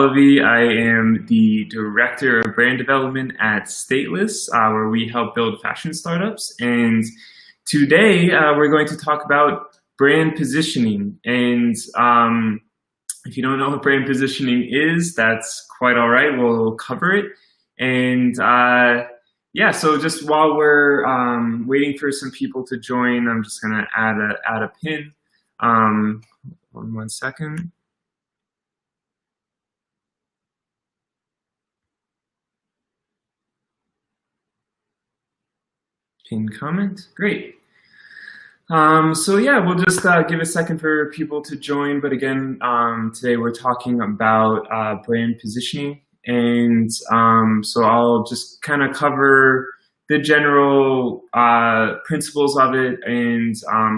Olive. I am the Director of Brand Development at Stateless, where we help build fashion startups. And today we're going to talk about brand positioning. And if you don't know what brand positioning is, that's quite all right. We'll cover it. And yeah, so just while we're waiting for some people to join, I'm just going to add a pin. One second. Pin comment, great. So yeah, we'll just give a second for people to join. But again, today we're talking about brand positioning. And so I'll just kind of cover the general principles of it and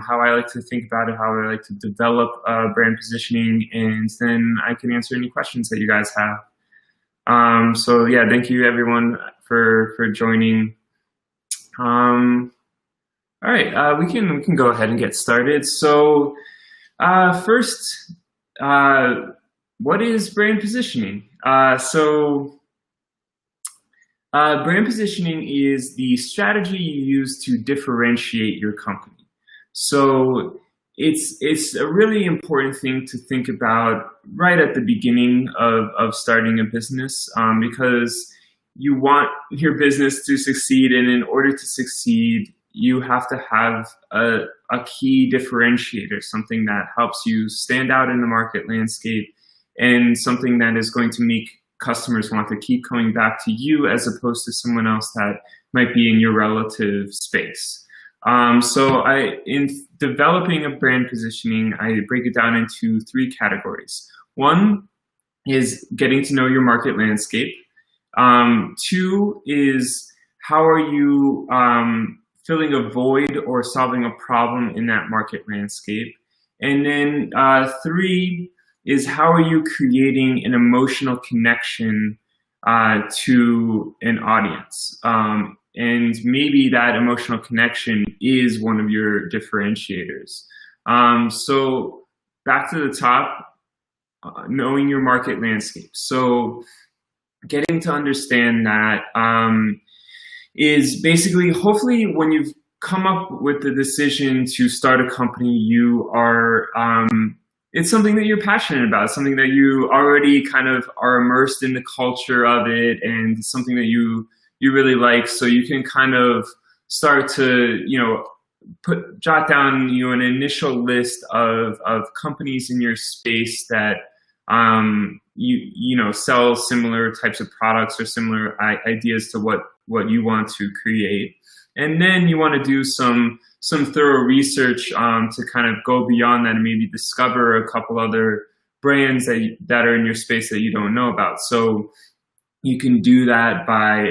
how I like to think about it, how I like to develop brand positioning, and then I can answer any questions that you guys have. So yeah, thank you everyone for joining. All right, we can go ahead and get started. So first, what is brand positioning? Brand positioning is the strategy you use to differentiate your company. So it's a really important thing to think about right at the beginning of starting a business, because you want your business to succeed, and in order to succeed, you have to have a key differentiator, something that helps you stand out in the market landscape, and something that is going to make customers want to keep coming back to you as opposed to someone else that might be in your relative space. So in developing a brand positioning, I break it down into three categories. One is getting to know your market landscape. Two is how are you filling a void or solving a problem in that market landscape. And then three is how are you creating an emotional connection to an audience. And maybe that emotional connection is one of your differentiators. So back to the top, knowing your market landscape. So getting to understand that is basically, hopefully when you've come up with the decision to start a company, you are, it's something that you're passionate about, something that you already kind of are immersed in the culture of it, and something that you really like. So you can kind of start to, jot down, an initial list of companies in your space that sell similar types of products or similar ideas to what you want to create. And then you want to do some thorough research to kind of go beyond that and maybe discover a couple other brands that are in your space that you don't know about. So you can do that by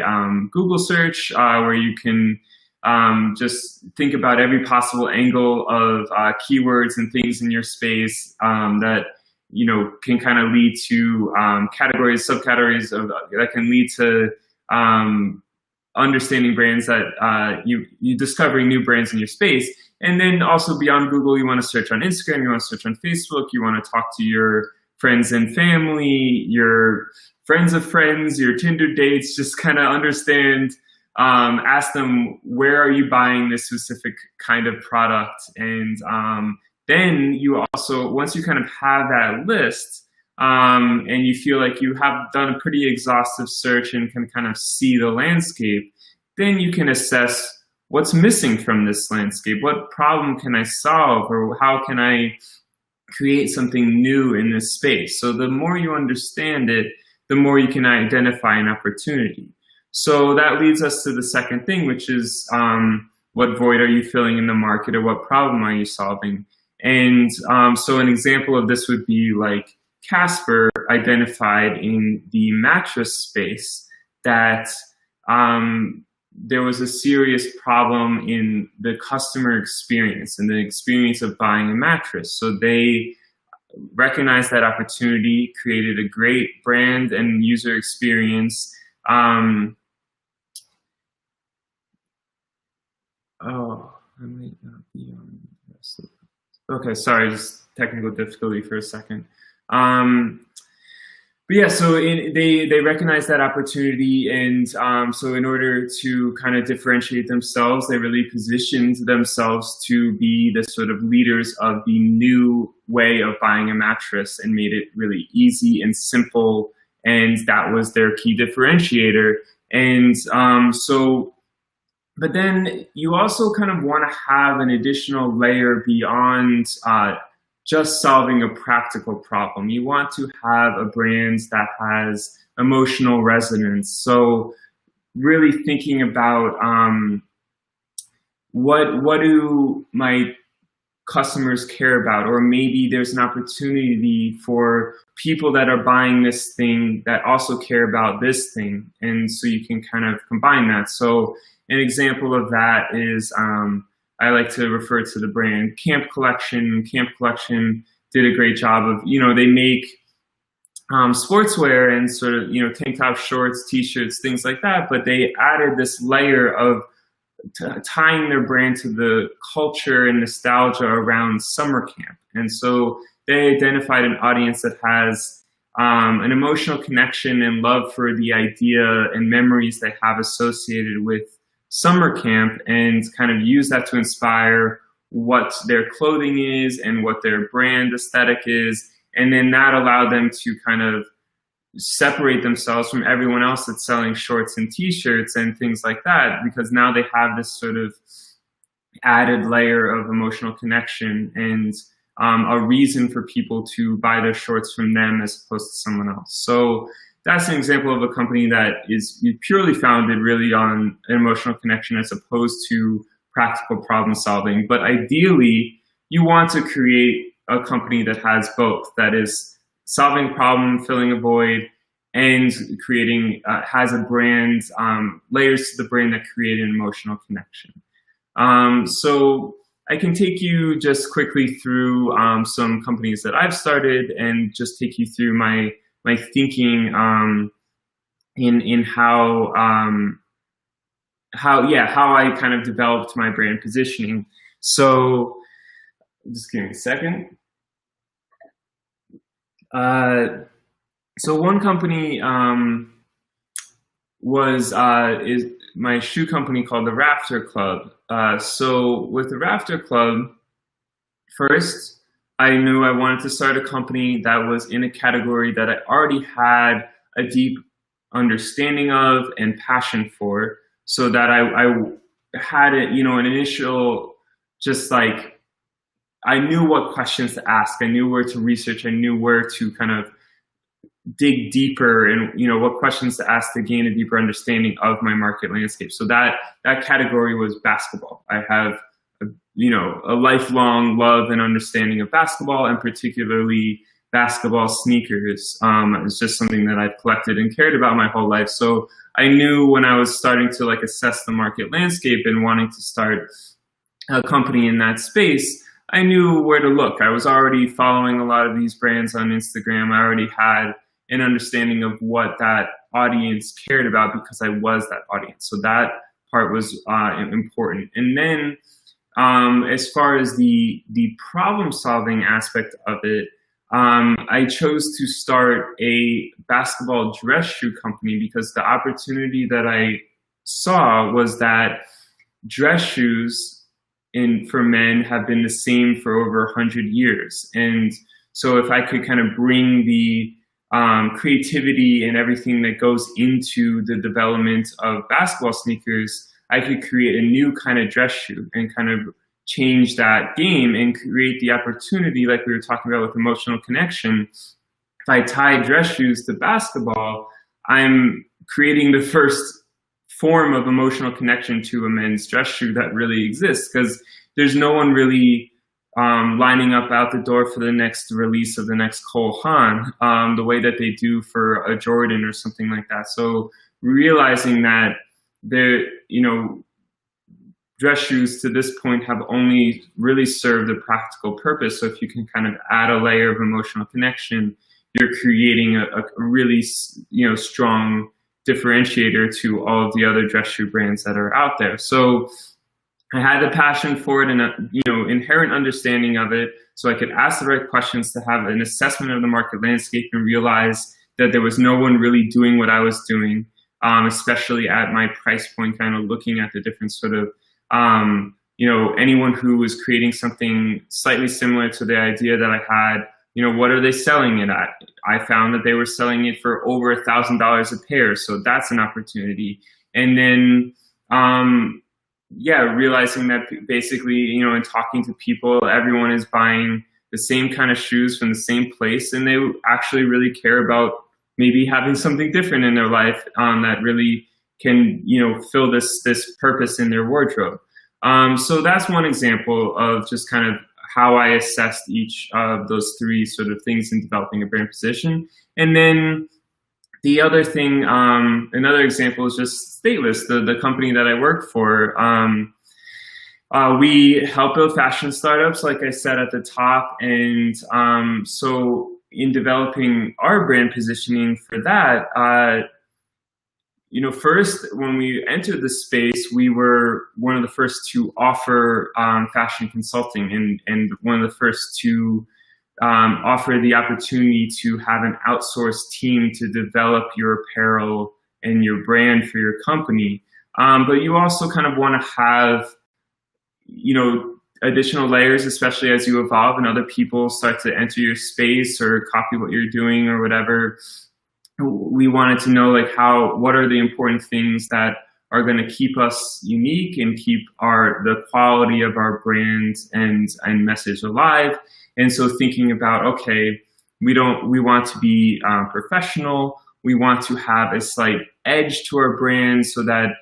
Google search, where you can just think about every possible angle of keywords and things in your space that can kind of lead to categories, subcategories that can lead to understanding brands that you discovering new brands in your space. And then also beyond Google, you want to search on Instagram, you want to search on Facebook, you want to talk to your friends and family, your friends of friends, your Tinder dates, just kind of understand, ask them, where are you buying this specific kind of product? And then you also, once you kind of have that list, and you feel like you have done a pretty exhaustive search and can kind of see the landscape, then you can assess what's missing from this landscape. What problem can I solve, or how can I create something new in this space? So the more you understand it, the more you can identify an opportunity. So that leads us to the second thing, which is what void are you filling in the market, or what problem are you solving? And so an example of this would be like Casper identified in the mattress space that there was a serious problem in the customer experience and the experience of buying a mattress. So they recognized that opportunity, created a great brand and user experience. Oh, I might not be on this. Okay, sorry, just technical difficulty for a second. But yeah, so they recognize that opportunity, and so in order to kind of differentiate themselves, they really positioned themselves to be the sort of leaders of the new way of buying a mattress, and made it really easy and simple, and that was their key differentiator. And but then you also kind of want to have an additional layer beyond just solving a practical problem. You want to have a brand that has emotional resonance. So really thinking about what do my customers care about, or maybe there's an opportunity for people that are buying this thing that also care about this thing, and so you can kind of combine that. So an example of that is I like to refer to the brand Camp Collection. Camp Collection did a great job of, they make sportswear and sort of, tank top, shorts, t-shirts, things like that, but they added this layer of tying their brand to the culture and nostalgia around summer camp. And so they identified an audience that has an emotional connection and love for the idea and memories they have associated with summer camp, and kind of use that to inspire what their clothing is and what their brand aesthetic is. And then that allowed them to kind of separate themselves from everyone else that's selling shorts and t-shirts and things like that, because now they have this sort of added layer of emotional connection and a reason for people to buy their shorts from them as opposed to someone else. So that's an example of a company that is purely founded really on an emotional connection as opposed to practical problem solving. But ideally, you want to create a company that has both, that is solving a problem, filling a void, and creating, has a brand, layers to the brand that create an emotional connection. So I can take you just quickly through some companies that I've started, and just take you through my thinking in how I kind of developed my brand positioning. So just give me a second. So one company is my shoe company called the Rafter Club. So with the Rafter Club, first, I knew I wanted to start a company that was in a category that I already had a deep understanding of and passion for, so that I had it, an initial, just like, I knew what questions to ask, I knew where to research, I knew where to kind of dig deeper, and what questions to ask to gain a deeper understanding of my market landscape. So that category was basketball. I have a lifelong love and understanding of basketball, and particularly basketball sneakers. It's just something that I've collected and cared about my whole life. So I knew when I was starting to assess the market landscape and wanting to start a company in that space, I knew where to look. I was already following a lot of these brands on Instagram. I already had an understanding of what that audience cared about because I was that audience. So that part was important. And then as far as the problem solving aspect of it, I chose to start a basketball dress shoe company because the opportunity that I saw was that dress shoes for men have been the same for over 100 years. And so if I could kind of bring the creativity and everything that goes into the development of basketball sneakers, I could create a new kind of dress shoe and kind of change that game and create the opportunity, like we were talking about with emotional connection. If I tie dress shoes to basketball, I'm creating the first form of emotional connection to a men's dress shoe that really exists, because there's no one really lining up out the door for the next release of the next Cole Haan the way that they do for a Jordan or something like that. So realizing that dress shoes to this point have only really served a practical purpose. So if you can kind of add a layer of emotional connection, you're creating a really strong differentiator to all of the other dress shoe brands that are out there. So I had the passion for it and inherent understanding of it, so I could ask the right questions to have an assessment of the market landscape and realize that there was no one really doing what I was doing, especially at my price point, kind of looking at the different sort of, anyone who was creating something slightly similar to the idea that I had, what are they selling it at? I found that they were selling it for over $1,000 a pair. So that's an opportunity. And then, realizing that basically, in talking to people, everyone is buying the same kind of shoes from the same place, and they actually really care about maybe having something different in their life that really can, fill this purpose in their wardrobe. So that's one example of just kind of how I assessed each of those three sort of things in developing a brand position. And then the other thing, another example is just Stateless, the company that I work for. We help build fashion startups, like I said at the top. And so in developing our brand positioning for that, first, when we entered the space, we were one of the first to offer fashion consulting and one of the first to offer the opportunity to have an outsourced team to develop your apparel and your brand for your company. But you also kind of want to have, additional layers, especially as you evolve and other people start to enter your space or copy what you're doing or whatever. We wanted to know what are the important things that are going to keep us unique and keep the quality of our brand and message alive. And so thinking about, okay, we want to be professional. We want to have a slight edge to our brand so that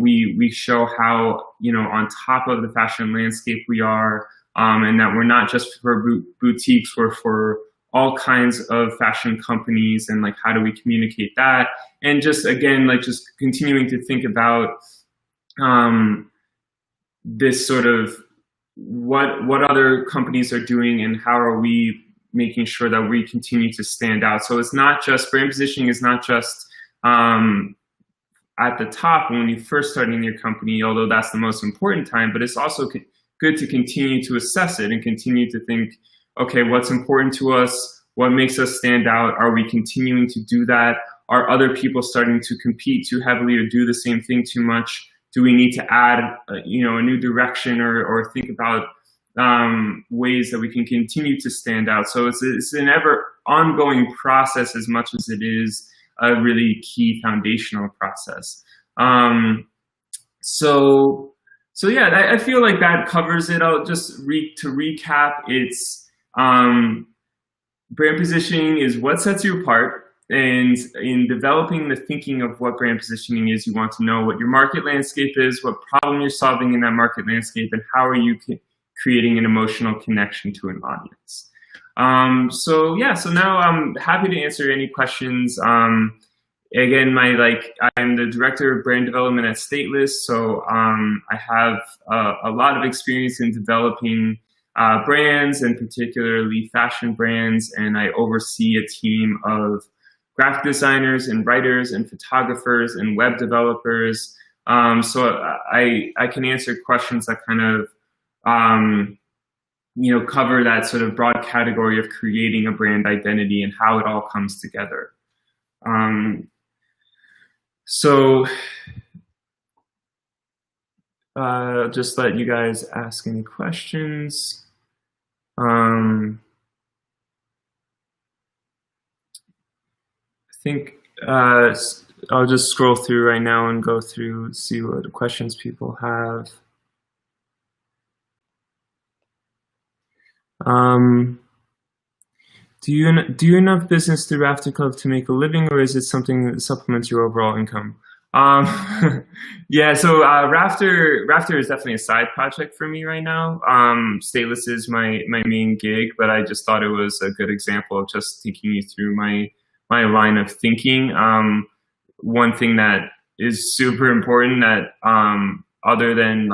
we show how, on top of the fashion landscape we are, and that we're not just for boutiques, we're for all kinds of fashion companies, and how do we communicate that? And just again, just continuing to think about this sort of what other companies are doing and how are we making sure that we continue to stand out. So it's not just brand positioning is not just at the top when you first starting your company, although that's the most important time, but it's also good to continue to assess it and continue to think, okay, what's important to us? What makes us stand out? Are we continuing to do that? Are other people starting to compete too heavily or do the same thing too much? Do we need to add, a new direction or think about ways that we can continue to stand out? So it's an ever ongoing process as much as it is a really key foundational process. So yeah, I feel like that covers it. I'll just to recap, it's brand positioning is what sets you apart. And in developing the thinking of what brand positioning is, you want to know what your market landscape is, what problem you're solving in that market landscape, and how are you creating an emotional connection to an audience. So now I'm happy to answer any questions. Again, I'm the director of brand development at Stateless, so I have a lot of experience in developing brands, and particularly fashion brands, and I oversee a team of graphic designers and writers and photographers and web developers. So I can answer questions that kind of cover that sort of broad category of creating a brand identity and how it all comes together. So just let you guys ask any questions. I think I'll just scroll through right now and go through, see what questions people have. Do you enough business through Rafter Club to make a living, or is it something that supplements your overall income? Yeah, so Rafter is definitely a side project for me right now. Stateless is my main gig, but I just thought it was a good example of just taking you through my line of thinking. One thing that is super important that other than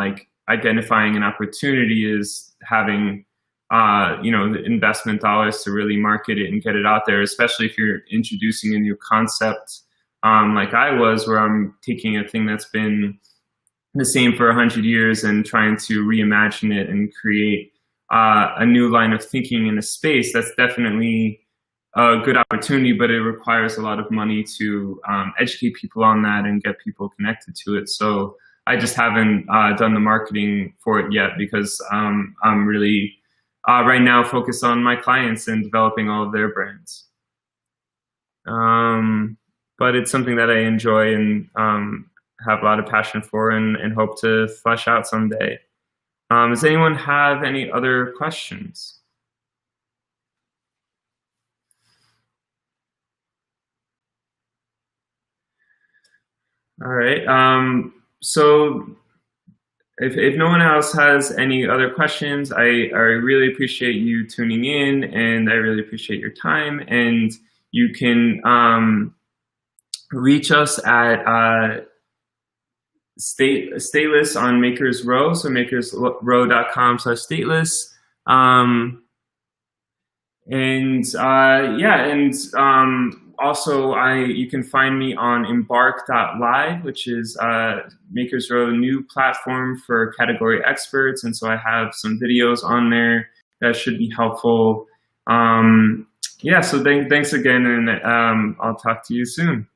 identifying an opportunity is having the investment dollars to really market it and get it out there, especially if you're introducing a new concept like I was, where I'm taking a thing that's been the same for 100 years and trying to reimagine it and create a new line of thinking in a space. That's definitely a good opportunity, but it requires a lot of money to educate people on that and get people connected to it. So I just haven't done the marketing for it yet because I'm really right now focused on my clients and developing all of their brands. But it's something that I enjoy and have a lot of passion for and hope to flesh out someday. Does anyone have any other questions? All right. So if no one else has any other questions, I really appreciate you tuning in, and I really appreciate your time. And you can reach us at stateless on Makers Row, so makersrow.com/stateless. Also, you can find me on embark.live, which is Makers Row new platform for category experts, and so I have some videos on there that should be helpful. So thanks again, and I'll talk to you soon.